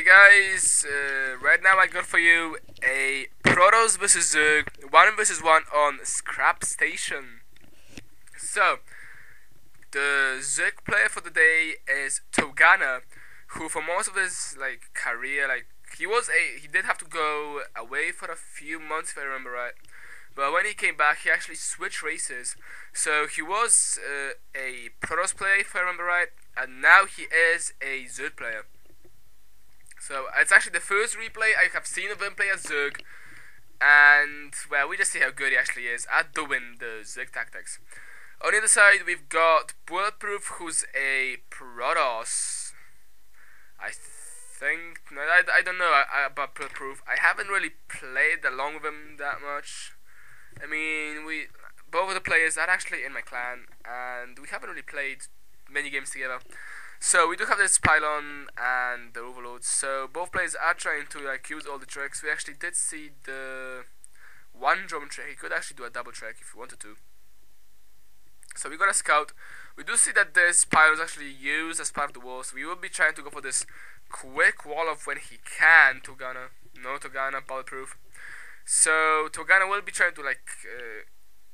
guys, right now I got for you a Protoss vs Zerg 1 vs 1 on Scrap Station. So, the Zerg player for the day is Togana, who for most of his career, he did have to go away for a few months if I remember right. But when he came back, he actually switched races. So he was a Protoss player if I remember right, and now he is a Zerg player. So it's actually the first replay I have seen of him play as Zerg, and well, we just see how good he actually is at doing the Zerg tactics. On the other side, we've got Bulletproof, who's a Protoss. I think I don't know about Bulletproof. I haven't really played along with him that much. I mean, both of the players are actually in my clan, and we haven't really played many games together. So we do have this pylon and the overloads. So both players are trying to use all the tricks. We actually did see the one drone trick. He could actually do a double trick if he wanted to. So we got a scout. We do see that this pylon is actually used as part of the wall. So we will be trying to go for this quick wall of when he can. Togana, Bulletproof. So Togana will be trying to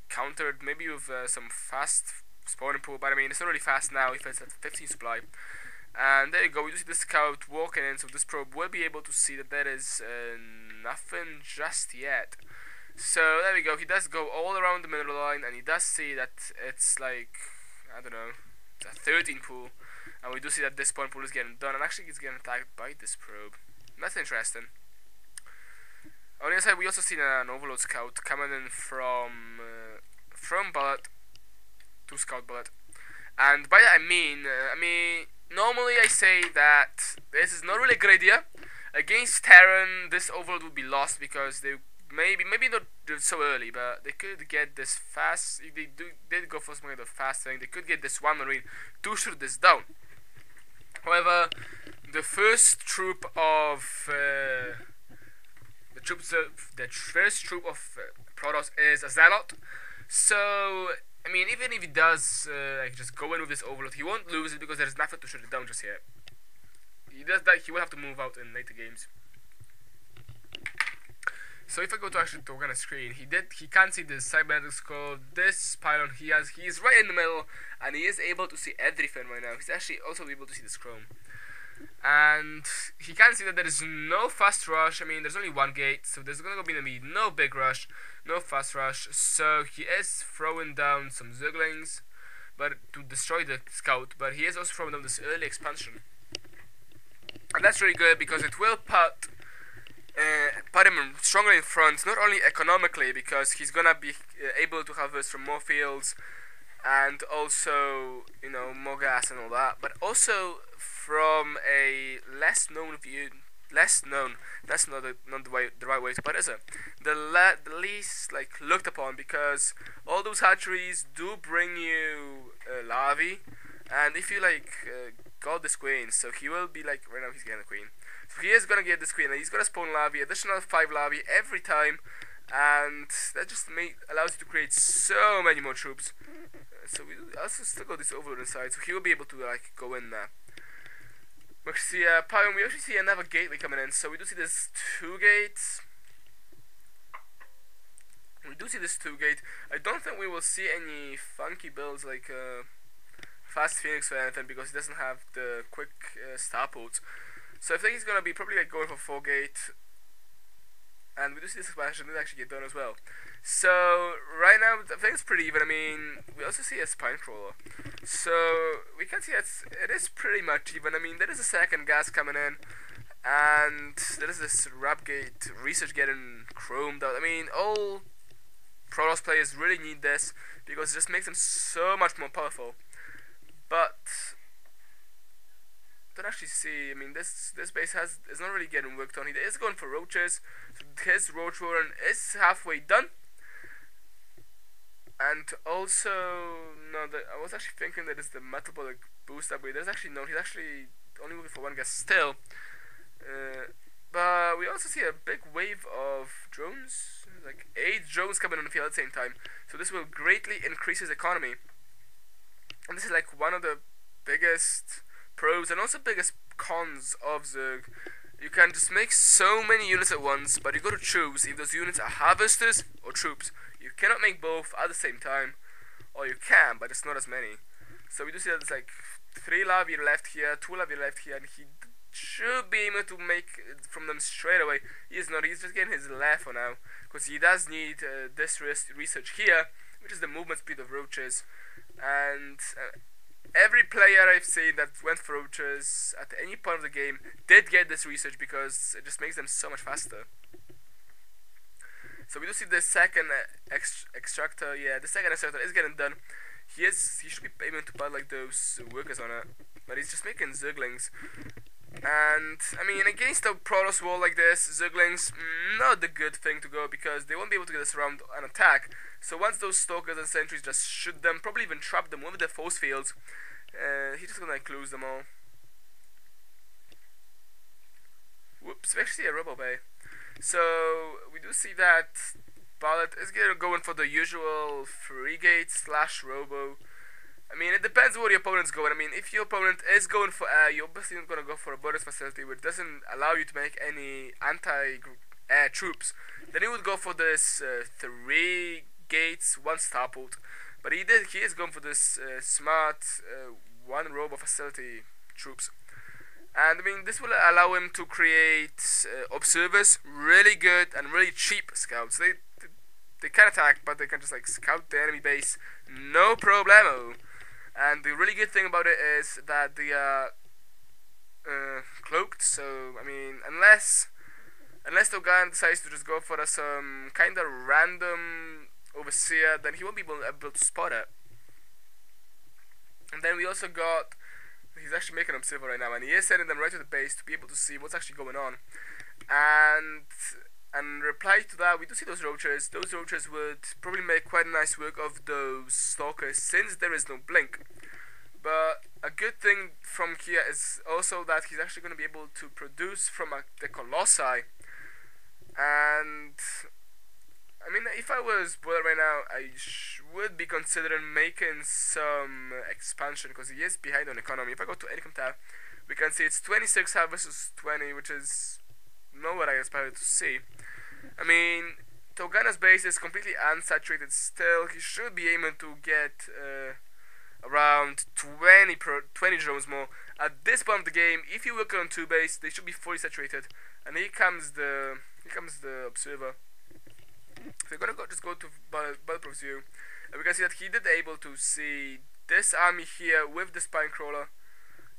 counter it maybe with some fast spawning pool, but I mean it's not really fast now if it's at 15 supply. And there you go, we do see the scout walking in, so this probe will be able to see that there is nothing just yet. So there we go, he does go all around the middle line, and he does see that it's I don't know, it's a 13 pool, and we do see that this spawn pool is getting done, and actually he's getting attacked by this probe. That's interesting. On the other side, we also see an overload scout coming in from Bullet to Scout Bullet, and by that I mean normally I say that this is not really a good idea. Against Terran, this overload would be lost because they maybe not so early, but they could get this fast. If they did go for some kind of fast thing, they could get this one marine to shoot this down. However, the first troop of Protoss is a Zealot, so I mean, even if he does just go in with this overload, he won't lose it because there's nothing to shoot it down just yet. He does that, he will have to move out in later games. So if I go to actually Togana's screen, he can't see the cybernetic skull, this pylon he is right in the middle, and he is able to see everything right now. He's actually also able to see this chrome. And he can see that there is no fast rush. I mean, there's only one gate, so there's gonna be no big rush, no fast rush. So he is throwing down some Zerglings, but to destroy the scout. But he is also throwing down this early expansion, and that's really good because it will put him strongly in front. Not only economically, because he's gonna be able to harvest from more fields, and also more gas and all that, but also from a less known view. That's not the right way to put it, is it? The least looked upon, because all those hatcheries do bring you larvae, and if you got this queen, so he will be right now he's getting a queen, so he is gonna get this queen, and he's gonna spawn larvae, additional 5 larvae every time, and that just allows you to create so many more troops. So we also still got this overload inside, so he will be able to go in there. We see we actually see another gateway coming in, so we do see this 2 gates. I don't think we will see any funky builds like Fast Phoenix or anything, because he doesn't have the quick starports. So I think he's gonna be probably going for 4 gate. And we do see this expansion did actually get done as well. So right now I think it's pretty even. I mean, we also see a spine crawler, so we can see it is pretty much even. I mean, there is a second gas coming in, and there is this Rapgate research getting chromed out. I mean, all Protoss players really need this because it just makes them so much more powerful. But don't actually see. I mean, this base is not really getting worked on. He is going for roaches. So his roach run is halfway done. And also, I was actually thinking that it's the metabolic boost upgrade. There's actually no. He's actually only looking for 1 gas still. But we also see a big wave of drones, 8 drones coming on the field at the same time. So this will greatly increase his economy. And this is one of the biggest pros and also biggest cons of Zerg you can just make so many units at once, but you got to choose if those units are harvesters or troops. You cannot make both at the same time, or you can, but it's not as many. So we do see that there's like 3 larvae left here, 2 larvae left here, and he should be able to make from them straight away. He is not, he's just getting his lair for now, because he does need this research here, which is the movement speed of roaches. And every player I've seen that went for roaches at any point of the game did get this research, because it just makes them so much faster. So we do see the second extractor. Yeah, the second extractor is getting done. He should be able to put like those workers on it, but he's just making zerglings. And I mean, against a Protoss wall like this, zerglings not the good thing to go, because they won't be able to get us around an attack. So once those stalkers and sentries just shoot them, probably even trap them with their force fields, he's just gonna like lose them all. Whoops, we actually see a robo bay. So we do see that Bullet is going for the usual frigate / robo. I mean, it depends what your opponent's going. I mean, if your opponent is going for air, you're obviously not going to go for a bonus facility, which doesn't allow you to make any anti-air troops. Then he would go for this 3 gates, 1 starport. But he is going for this smart 1 robo facility troops. And I mean, this will allow him to create observers, really good and really cheap scouts. They can attack, but they can just like scout the enemy base, no problemo. And the really good thing about it is that they are cloaked. So I mean, unless Togana decides to just go for some kind of random overseer, then he won't be able to spot it. And then we also got, he's actually making an observer right now, and he is sending them right to the base to be able to see what's actually going on. And in reply to that, we do see those roaches. Those roaches would probably make quite a nice work of those stalkers, since there is no blink. But a good thing from here is also that he's actually going to be able to produce from the Colossi. And I mean, if I was Bullet right now, I would be considering making some expansion, because he is behind on economy. If I go to income tab, we can see it's 26 versus 20, which is not what I expected to see. I mean, Togana's base is completely unsaturated still. He should be able to get around 20 drones more. At this point of the game, if you work on 2 base, they should be fully saturated. And here comes the observer. So we're gonna just go to Bulletproof view, and we can see that he did able to see this army here with the spine crawler.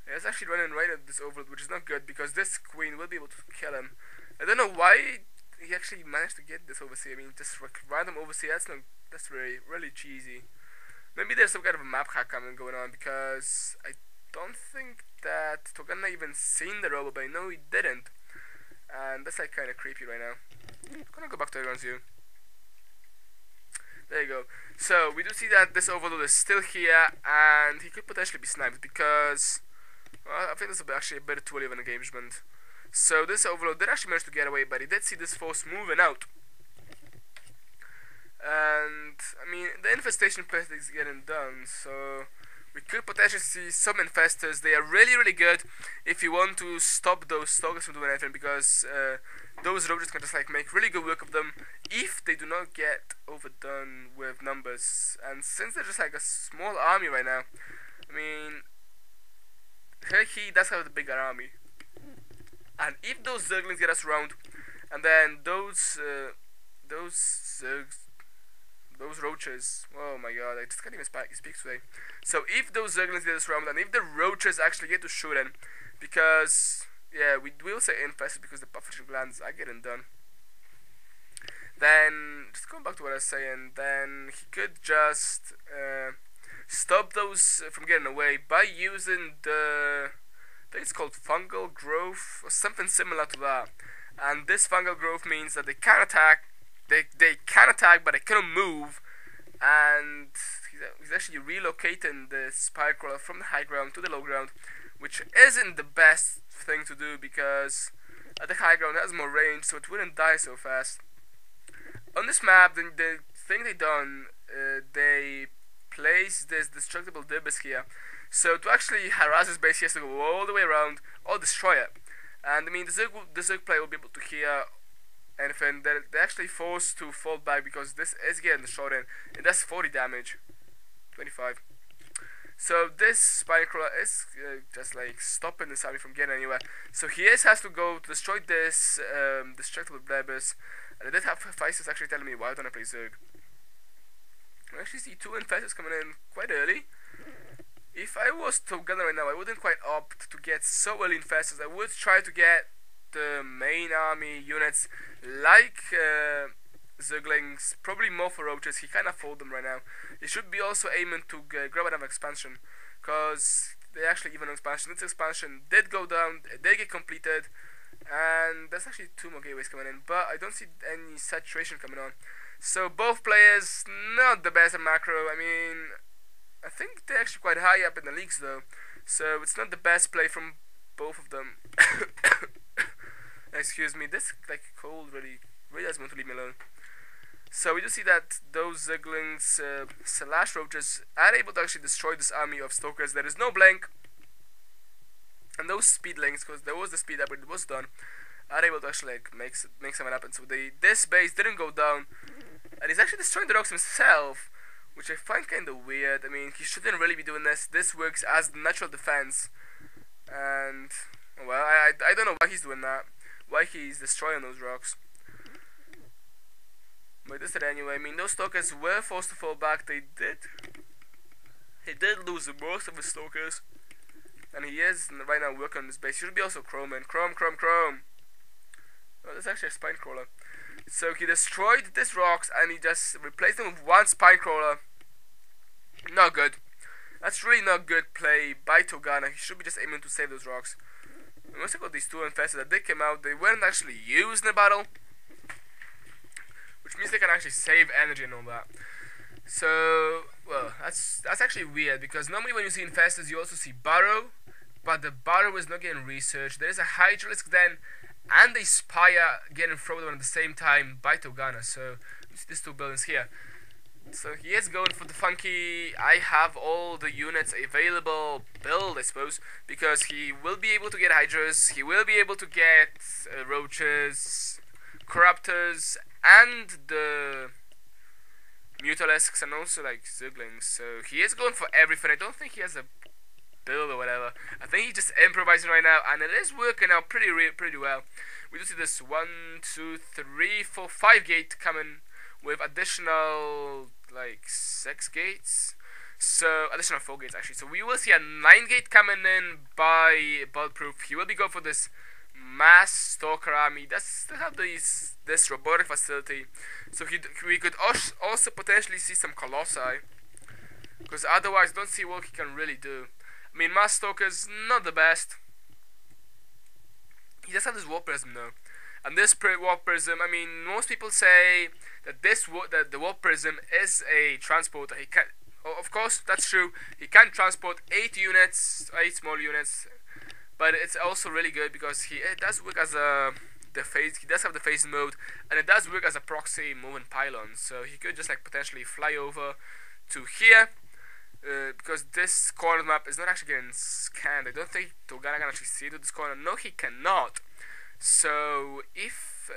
It's actually running right at this overload, which is not good, because this queen will be able to kill him. I don't know why he actually managed to get this overseer. I mean, just random overseer, that's really cheesy. Maybe there's some kind of a map hack going on, because I don't think that Togana even seen the robo bay. No, he didn't. And that's like kind of creepy right now. I'm gonna go back to everyone's view. There you go. So we do see that this overload is still here, and he could potentially be sniped, because well, I think this will be actually a bit too early of an engagement. So this overload did actually manage to get away, but he did see this force moving out. And I mean, the infestation pest is getting done, so we could potentially see some infestors. They are really good if you want to stop those stalkers from doing anything, because those roaches can just like make really good work of them if they do not get overdone with numbers. And since they're just like a small army right now, I mean, he does have the bigger army. And if those zerglings get us around, and then those roaches, oh my god, I just can't even speak today. So if those zerglings get us around, and if the roaches actually get to shoot in, because yeah, we will say infested, because the pufferfish glands are getting done. Then just going back to what I was saying, then he could just stop those from getting away by using the, I think it's called fungal growth or something similar to that. And this fungal growth means that they can attack, they can attack, but they cannot move. And he's actually relocating the spire crawler from the high ground to the low ground, which isn't the best thing to do, because at the high ground it has more range, so it wouldn't die so fast. On this map, the thing they done, they placed this destructible dibs here. So to actually harass his base, he has to go all the way around or destroy it. And I mean, the Zerg player will be able to hear anything. They're actually forced to fall back because this is getting the shot in. It does 40 damage, 25. So this Spine Crawler is just like stopping this army from getting anywhere. So he has to go to destroy this destructible Blebus. And I did have Hephaestus actually telling me why don't I play Zerg. I actually see 2 Infestors coming in quite early. If I was Togana right now, I wouldn't quite opt to get so early Infestors. I would try to get the main army units like Zerglings, probably more for Roaches. He can't afford them right now. He should be also aiming to grab another expansion, because they actually give an expansion. This expansion did go down, it did get completed, and there's actually 2 more gateways coming in, but I don't see any saturation coming on. So both players, not the best at macro. I mean, I think they're actually quite high up in the leagues though, so it's not the best play from both of them. Excuse me, this like cold really doesn't want to leave me alone. So we do see that those Zerglings slash Roaches are able to actually destroy this army of Stokers. There is no blink, and those Speedlings, because there was the speed up, but it was done, are able to actually like make something happen. So this base didn't go down, and he's actually destroying the rocks himself, which I find kind of weird. I mean, he shouldn't really be doing this. This works as natural defense, and well, I don't know why he's doing that, why he's destroying those rocks. But this did anyway. I mean, those Stalkers were forced to fall back. He did lose most of his Stalkers, and he is right now working on this base. He should be also chroming. Chrome. Oh, there's actually a Spine Crawler. So he destroyed these rocks, and he just replaced them with 1 Spine Crawler. Not good. That's really not good play by Togana. He should be just aiming to save those rocks. And once I got these 2 Infestors that did come out, they weren't actually used in the battle, which means they can actually save energy and all that. So, well, that's actually weird, because normally when you see Infestors you also see Burrow, but the Burrow is not getting researched. There is a Hydralisk then and a Spire getting thrown at the same time by Togana. So you see these 2 buildings here. So he is going for the funky I have all the units available build, I suppose, because he will be able to get Hydras, he will be able to get Roaches, Corruptors, and the Mutalisks, and also like Zerglings. So he is going for everything. I don't think he has a build or whatever. I think he's just improvising right now, and it is working out pretty well. We do see this 1, 2, 3, 4, 5 gate coming with additional like 6 gates. So additional 4 gates actually. So we will see a 9 gate coming in by Bulletproof. He will be going for this mass Stalker army. That's to have this robotic facility. So we could also potentially see some Colossi, because otherwise don't see what he can really do. I mean, mass Stalker's not the best. He does have this Warp Prism though, and this Warp Prism, I mean, most people say that the Warp Prism is a transporter. He can, of course, that's true. He can transport 8 small units. But it's also really good because it does work as he does have the phase mode, and it does work as a proxy moving pylon. So he could just like potentially fly over to here, because this corner map is not actually getting scanned. I don't think Togana can actually see to this corner. No, he cannot. So if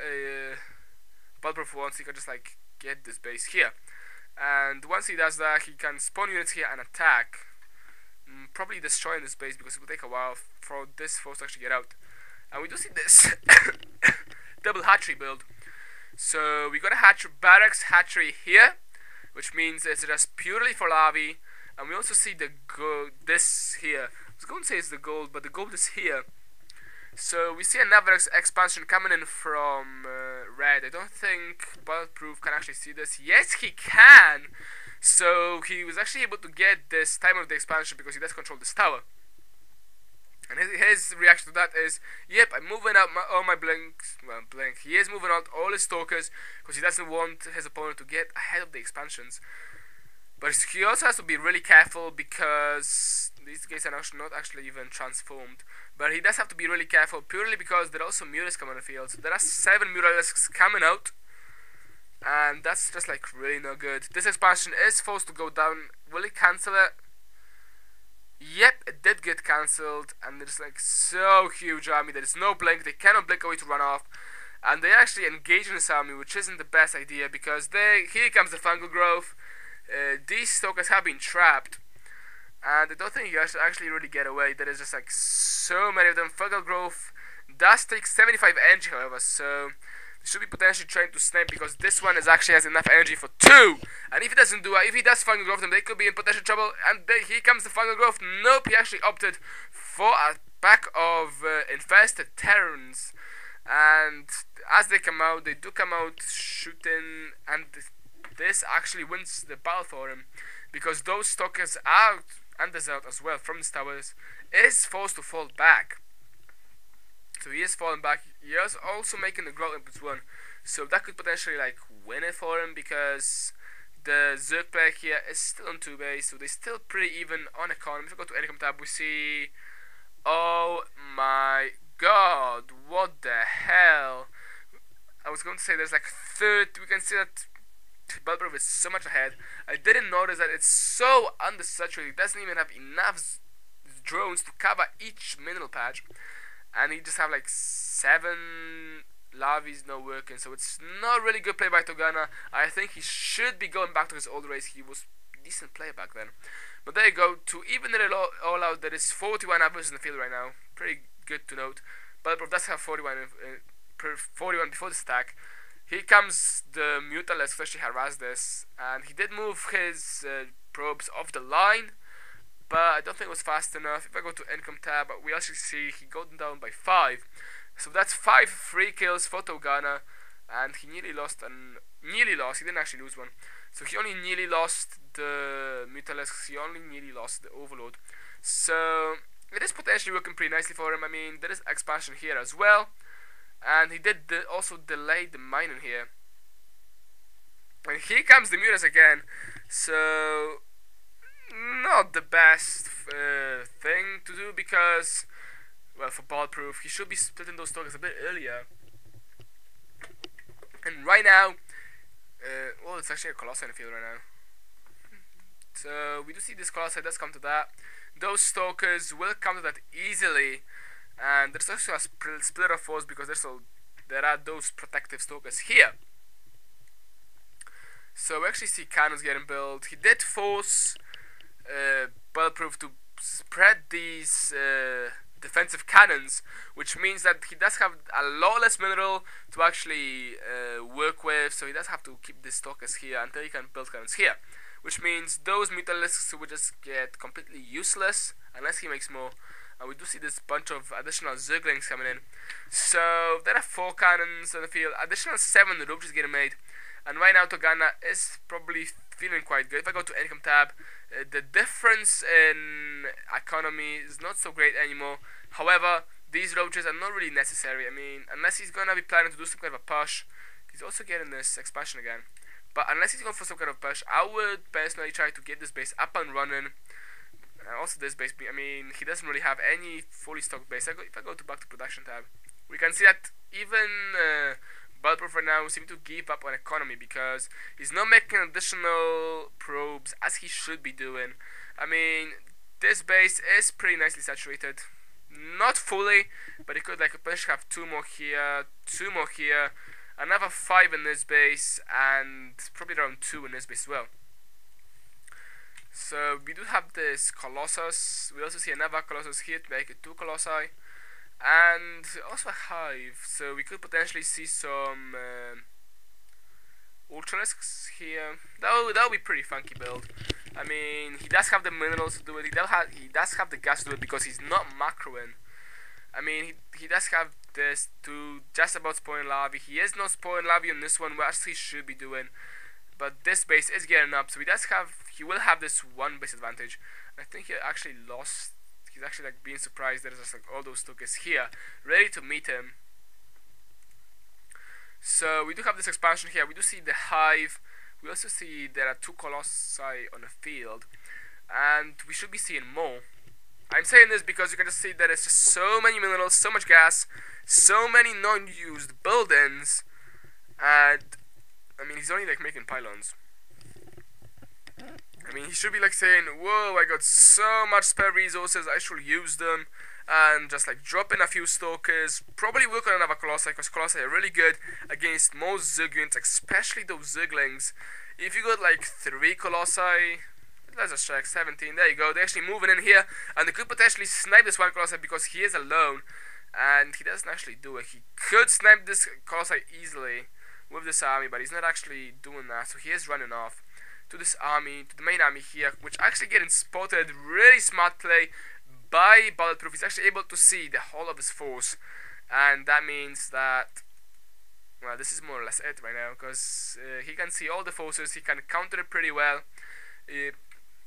Bulletproof wants, he can just like get this base here, and once he does that, he can spawn units here and attack. Probably destroying this base, because it will take a while for this force to actually get out. And we do see this double hatchery build. So we got a barracks hatchery here, which means it's just purely for larvae. And we also see this here. I was going to say it's the gold, but the gold is here. So we see another expansion coming in from red. I don't think Bulletproof can actually see this. Yes, he can. So he was actually able to get this time of the expansion because he does control this tower. And his reaction to that is, yep, I'm moving out all my blinks. Well, blink. He is moving out all his Stalkers because he doesn't want his opponent to get ahead of the expansions. But he also has to be really careful because these guys are not actually even transformed. But he does have to be really careful purely because there are also Mutalisks coming on the field. So there are 7 Mutalisks coming out. And that's just like really not good. This expansion is forced to go down. Will he cancel it? Yep, it did get cancelled, and there's like so huge army. There is no blink. They cannot blink away to run off, and they actually engage in this army, which isn't the best idea because here comes the fungal growth. These stalkers have been trapped, and I don't think you should actually really get away. There is just like so many of them. Fungal growth does take 75 energy, however, so they should be potentially trying to snipe because this one actually has enough energy for 2. And if he does fungal growth, then they could be in potential trouble. And here comes the fungal growth. Nope, he actually opted for a pack of infested Terrans. And as they come out, they do come out shooting, and this actually wins the battle for him because those stalkers out and desert as well from the towers is forced to fall back. So he is falling back. He is also making the growth inputs 1, so that could potentially like win it for him because the Zerg player here is still on 2 base, so they're still pretty even on economy. If we go to income tab, we see, oh my god, what the hell? I was going to say there's like we can see that Bulletproof is so much ahead. I didn't notice that it's so undersaturated. It doesn't even have enough drones to cover each mineral patch, and he just have like 7 Lavis not working, so it's not really good play by Togana. I think he should be going back to his old race. He was a decent player back then. But there you go, to even it all out, there is 41 others in the field right now. Pretty good to note. Bulletproof does have 41 before this attack. Here comes the Mutalisk, especially harass this, and he did move his probes off the line, but I don't think it was fast enough. If I go to income tab, we actually see he got down by 5. So that's 5 free kills for Togana, and he nearly lost, he didn't actually lose one. So he only nearly lost the Mutalisk, he only nearly lost the Overload. So it is potentially working pretty nicely for him. I mean, there is expansion here as well, and he did also delay the mining here. And here comes the Mutas again, so not the best thing to do because, well, for Bulletproof, he should be splitting those tokens a bit earlier. And right now, well, it's actually a Colossi in the field right now. So we do see this Colossi does come to that. Those stalkers will come to that easily, and there's also a split of force because there are those protective stalkers here. So we actually see cannons getting built. He did force Bulletproof to spread these defensive cannons, which means that he does have a lot less mineral to actually work with, so he does have to keep these stalkers here until he can build cannons here, which means those Mutalisks will just get completely useless unless he makes more. And we do see this bunch of additional Zerglings coming in. So there are 4 cannons on the field, additional 7 roaches getting made, and right now Togana is probably feeling quite good. If I go to income tab, the difference in economy is not so great anymore. However, these roaches are not really necessary. I mean, unless he's gonna be planning to do some kind of a push. He's also getting this expansion again, but unless he's going for some kind of push, I would personally try to get this base up and running. Also this base, I mean, he doesn't really have any fully stocked base. If I go to back to production tab, we can see that even Bulletproof right now seems to give up on economy because he's not making additional probes as he should be doing. I mean, this base is pretty nicely saturated. Not fully, but he could like potentially have 2 more here, 2 more here, another 5 in this base, and probably around 2 in this base as well. So we do have this Colossus. We also see another Colossus here to make it 2 Colossi, and also a hive. So we could potentially see some Ultralisks here. That would be pretty funky build. I mean, he does have the minerals to do it. He does have the gas to do it because he's not macroing. I mean, he does have this to just about spawn Lavi. He is not spawn Lavi on this one, as he should be doing. But this base is getting up, so he will have this 1 base advantage. I think he actually lost. He's actually like being surprised that there's like all those tokens here, ready to meet him. So we do have this expansion here. We do see the hive. We also see there are 2 colossi on the field, and we should be seeing more. I'm saying this because you can just see that it's just so many minerals, so much gas, so many non-used buildings, and I mean, he's only like making pylons. I mean, he should be like saying, whoa, I got so much spare resources, I should use them. And just like drop in a few stalkers, probably work on another Colossi, because Colossi are really good against most Zerg units, especially those Zerglings. If you got like 3 Colossi, let's just check, 17, there you go, they're actually moving in here, and they could potentially snipe this one Colossi because he is alone, and he doesn't actually do it. He could snipe this Colossi easily with this army, but he's not actually doing that, so he is running off to this army, to the main army here, which actually getting spotted. Really smart play by Bulletproof. He's actually able to see the whole of his force, and that means that, well, this is more or less it right now, because he can see all the forces, he can counter it pretty well,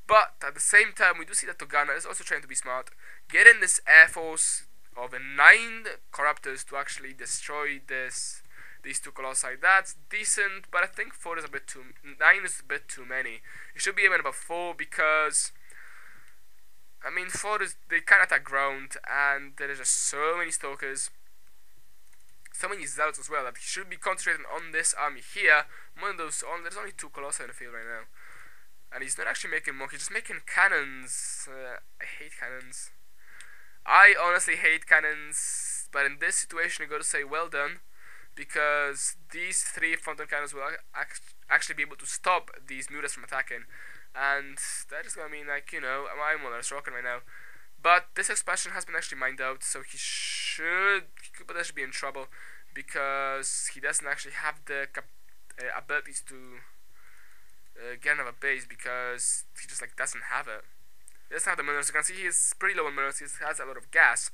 but at the same time we do see that Togana is also trying to be smart, getting this air force of 9 corruptors to actually destroy these 2 colossi. That's decent, but I think 4 is a bit too, 9 is a bit too many. You should be aiming about 4, because I mean 4 is, they can't attack ground, and there is just so many stalkers, so many zealots as well, that he should be concentrating on this army here. One of those, there's only 2 colossi in the field right now, and he's not actually making more, he's just making cannons. I hate cannons. I honestly hate cannons, but in this situation I gotta say well done, because these 3 fountain cannons will actually be able to stop these mutas from attacking, and that is gonna mean, like, you know, I'm on a rocking right now. But this expansion has been actually mined out, so he could potentially be in trouble, because he doesn't actually have the abilities to get another base, because he just like doesn't have it. He doesn't have the minerals. You can see he is pretty low in minerals. He has a lot of gas,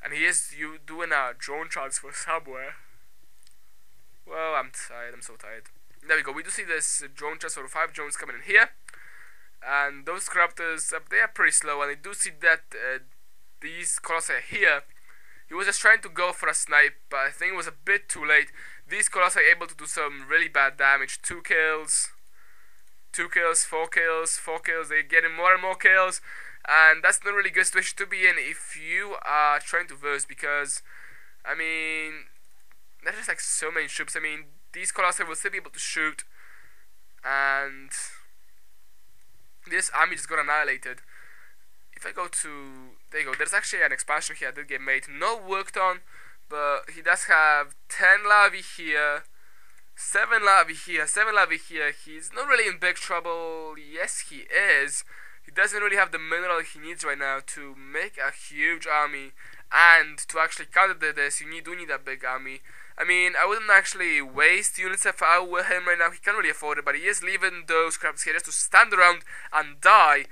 and he is doing a drone transfer somewhere. Well, I'm tired. I'm so tired. There we go. We do see this drone transfer of 5 drones coming in here, and those corruptors, they are pretty slow, and I do see that these colossi here, he was just trying to go for a snipe, but I think it was a bit too late. These colossi are able to do some really bad damage. 2 kills, 2 kills, 4 kills, 4 kills. They're getting more and more kills, and that's not really good situation to be in if you are trying to verse, because I mean, there's just like so many troops. I mean, these colossi will still be able to shoot, and this army just got annihilated. If I go to, there you go, there's actually an expansion here that did get made, not worked on, but he does have 10 larvae here, 7 larvae here, 7 larvae here. He's not really in big trouble. Yes, he is. He doesn't really have the mineral he needs right now to make a huge army, and to actually counter this, you do need a big army. I mean, I wouldn't actually waste units if I were him right now. He can't really afford it, but he is leaving those crabs here just to stand around and die.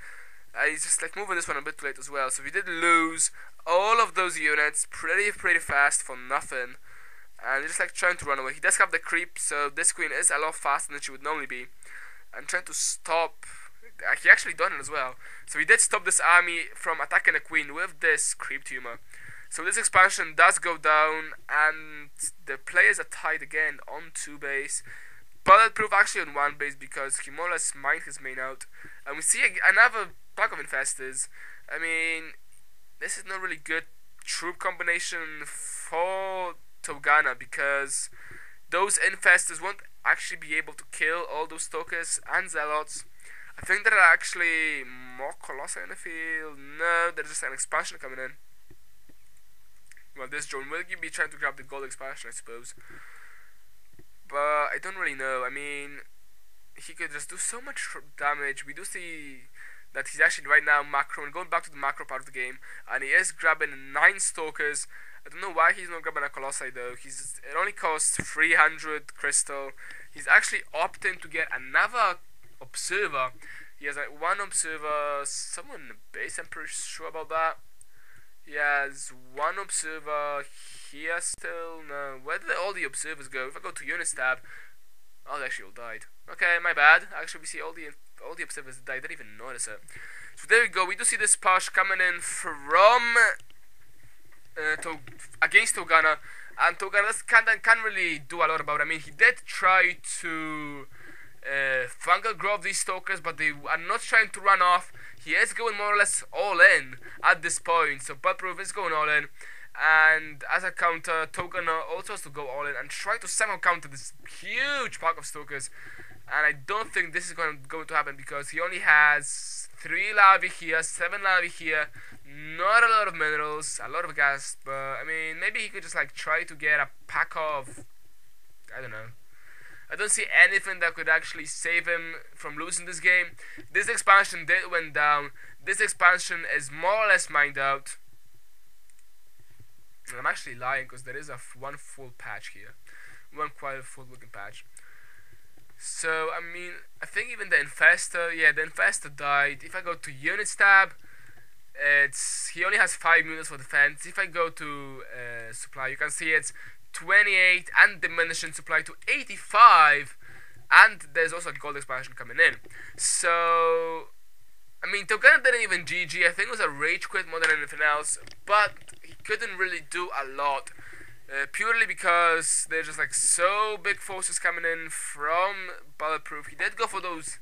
He's just like moving this one a bit too late as well, so we did lose all of those units pretty fast for nothing, and he's just like trying to run away. He does have the creep, so this queen is a lot faster than she would normally be, and trying to stop. He actually done it as well, so he did stop this army from attacking the queen with this creep tumor. So this expansion does go down, and the players are tied again on 2 base. Bulletproof actually on 1 base, because he more or less mined his main out, and we see another pack of infestors. I mean, this is not really good troop combination for Togana, because those infestors won't actually be able to kill all those stalkers and zealots. I think there are actually more colossi in the field. No, there's just an expansion coming in. Well, this drone will be trying to grab the gold expansion, I suppose, but I don't really know. I mean, he could just do so much damage. We do see that he's actually right now macro, and going back to the macro part of the game, and he is grabbing 9 stalkers. I don't know why he's not grabbing a colossi though. It only costs 300 crystal. He's actually opting to get another observer. He has like 1 observer, someone in the base, I'm pretty sure about that. He has 1 observer here still. No, where did all the observers go? If I go to units tab, oh, they actually all died. Okay, my bad. Actually, we see all the observers died. I didn't even notice it. So there we go. We do see this push coming in from against Togana, and Togana can't really do a lot about it. I mean, he did try to fungal grove these stalkers, but they are not trying to run off. He is going more or less all in at this point, so Bulletproof is going all in, and as a counter, Togana also has to go all in and try to somehow counter this huge pack of stalkers. and I don't think this is going to happen because he only has 3 larvae here, 7 larvae here, not a lot of minerals, a lot of gas, but I mean, maybe he could just like try to get a pack of, I don't know. I don't see anything that could actually save him from losing this game. This expansion did went down. This expansion is more or less mined out. And I'm actually lying because there is one full patch here. One quite full looking patch. So, I mean, I think even the Infestor, yeah, the Infestor died. If I go to Units tab, he only has 5 units for defense. If I go to supply, you can see it's 28 and diminishing supply to 85, and there's also a gold expansion coming in. So, I mean, Togana didn't even GG. I think it was a rage quit more than anything else, but he couldn't really do a lot. Purely because there's just like so big forces coming in from Bulletproof. He did go for this.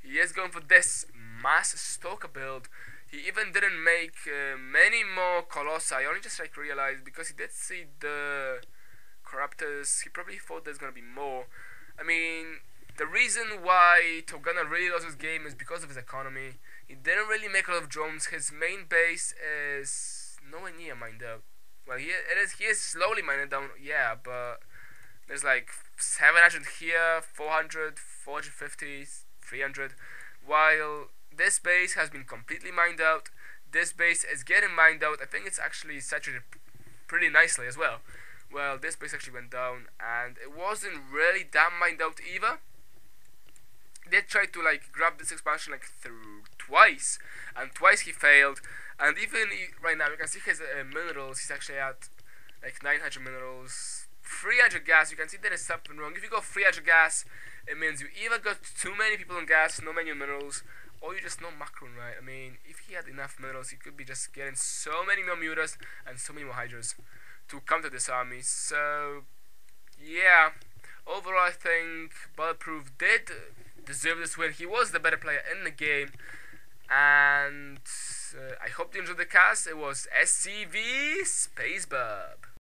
He is going for this mass stalker build. He even didn't make many more Colossi. I only just like realized because he did see the Corruptors. He probably thought there's gonna be more. I mean, the reason why Togana really lost his game is because of his economy. He didn't really make a lot of drones. His main base is nowhere near mined out. Well, he is slowly mined down, yeah, but there's like 700 here, 400, 450, 300, while this base has been completely mined out. This base is getting mined out. I think it's actually saturated pretty nicely as well. Well, this base actually went down, and it wasn't really that mined out either. They tried to like grab this expansion like through twice, and twice he failed. And even right now you can see his minerals. He's actually at like 900 minerals, 300 gas. You can see there is something wrong. If you go 300 gas, it means you either got too many people on gas, no many minerals, or you just no macron, right? I mean, if he had enough minerals, he could be just getting so many more mutas and so many more hydras to counter this army. So yeah, overall I think Bulletproof did deserve this win. He was the better player in the game, and I hope you enjoyed the cast. It was SCV Spacebub.